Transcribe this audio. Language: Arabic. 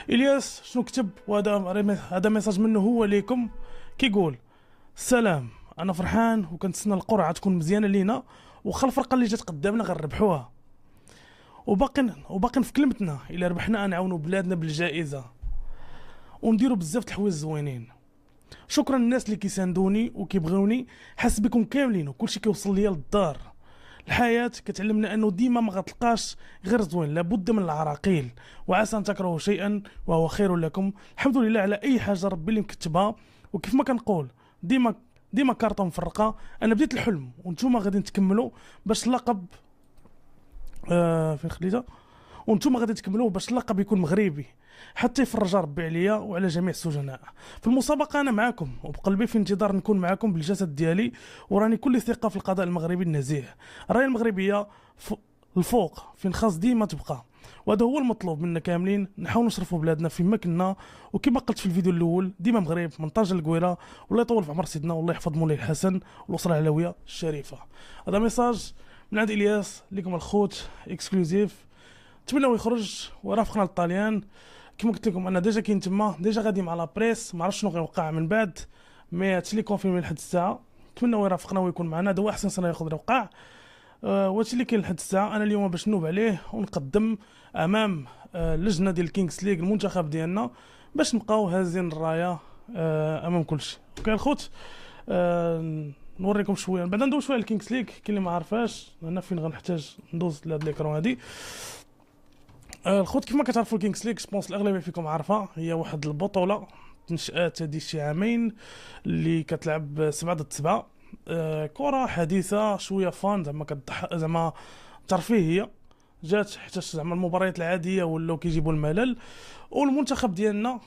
الياس شنو كتب؟ وهذا ميساج منه هو ليكم، كيقول: السلام، انا فرحان وكنتسنى القرعه تكون مزيانه لينا، وخا الفرقه اللي جات قدامنا غنربحوها، وباقي في كلمتنا، الا ربحنا نعاونوا بلادنا بالجائزه ونديروا بزاف د الحوايج زوينين. شكرا للناس اللي كيساندوني وكيبغيوني، حاس بكم كاملين وكلشي كيوصل ليا للدار. الحياة كتعلمنا انه ديما ما غتلقاش غير زوين، لابد من العراقيل، وعسى ان تكرهوا شيئا وهو خير لكم. الحمد لله على اي حاجه ربي اللي مكتبها، وكيف ما كنقول ديما كارطه مفرقه. انا بديت الحلم وانتم غادي تكملوا باش اللقب فين خليتها، وانتم غادي تكملوه باش اللقب يكون مغربي، حتى يفرج ربي عليا وعلى جميع السجناء. في المسابقه انا معكم وبقلبي في انتظار نكون معكم بالجسد ديالي، وراني كل ثقه في القضاء المغربي النزيه. الرايه المغربيه الفوق فين خاص ديما تبقى، وهذا هو المطلوب منا كاملين، نحاول نشرفوا بلادنا فيما كنا. وكما قلت في الفيديو الاول، ديما مغرب من طنجه للقويره. والله يطول في عمر سيدنا، والله يحفظ مولاي الحسن والاسره العلويه الشريفه. هذا ميساج من عند الياس لكم الخوت اكسكلوزيف، نتمنى يخرج ورافقنا للطاليان. كما قلت لكم انا ديجا كاين تما، ديجا غادي مع لا بريس، ما عرفتش شنو غيوقع من بعد، مي هادشي اللي كونفيرمي لحد الساعه. نتمنى يرافقنا ويكون معنا، هذا هو احسن سنه يقدر يوقع. وهادشي اللي كاين لحد الساعه. انا اليوم باش نوب عليه ونقدم امام اللجنه ديال الكينغز ليغ المنتخب ديالنا، باش نبقاو هازين الرايه امام كلشي. اوكي الخوت، نوريكم شويه بعدا، ندوز شويه على الكينغز ليغ. كاين اللي ما عارفاش انا فين غنحتاج ندوز لهاد ليكرون هادي. الخوت كيف ما كتعرفوا الكينغز ليغ، سبونس الاغلبيه فيكم عارفه، هي واحد البطوله تنشات هادي شي عامين، اللي كتلعب 7 ضد 7. كره حديثه شويه فان، زعما ترفيهيه، جات حتى زعما المباريات العاديه ولاو كيجيبوا الملل. والمنتخب ديالنا